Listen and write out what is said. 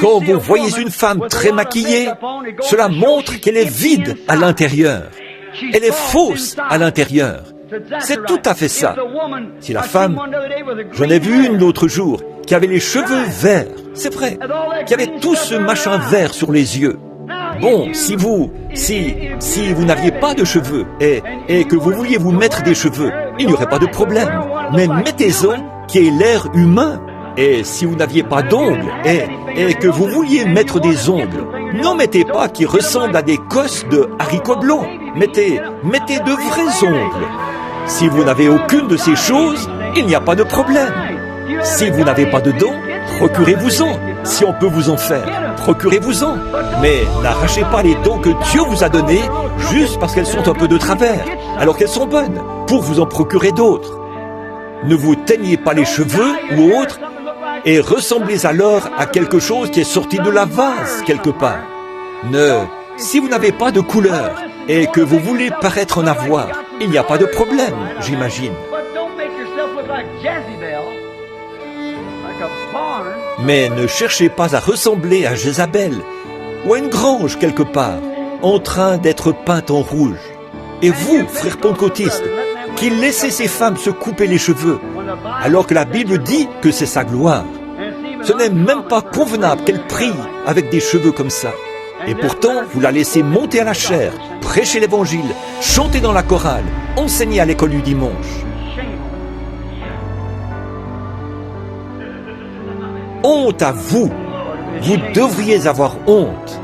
Quand vous voyez une femme très maquillée, cela montre qu'elle est vide à l'intérieur. Elle est fausse à l'intérieur. C'est tout à fait ça. Si la femme, j'en ai vu une l'autre jour, qui avait les cheveux verts, c'est vrai, qui avait tout ce machin vert sur les yeux. Bon, si vous n'aviez pas de cheveux et que vous vouliez vous mettre des cheveux, il n'y aurait pas de problème. Mais mettez-en qui ait l'air humain. Et si vous n'aviez pas d'ongles et que vous vouliez mettre des ongles, n'en mettez pas qui ressemblent à des cosses de haricots blancs. Mettez de vrais ongles. Si vous n'avez aucune de ces choses, il n'y a pas de problème. Si vous n'avez pas de dents, procurez-vous-en. Si on peut vous en faire, procurez-vous-en. Mais n'arrachez pas les dents que Dieu vous a données juste parce qu'elles sont un peu de travers, alors qu'elles sont bonnes, pour vous en procurer d'autres. Ne vous teignez pas les cheveux ou autres et ressemblez alors à quelque chose qui est sorti de la vase quelque part. Si vous n'avez pas de couleur et que vous voulez paraître en avoir, il n'y a pas de problème, j'imagine. Mais ne cherchez pas à ressembler à Jézabel ou à une grange quelque part, en train d'être peinte en rouge. Et vous, frères pentecôtistes, qui laissez ces femmes se couper les cheveux, alors que la Bible dit que c'est sa gloire. Ce n'est même pas convenable qu'elle prie avec des cheveux comme ça. Et pourtant, vous la laissez monter à la chaire, prêcher l'évangile, chanter dans la chorale, enseigner à l'école du dimanche. Honte à vous! Vous devriez avoir honte.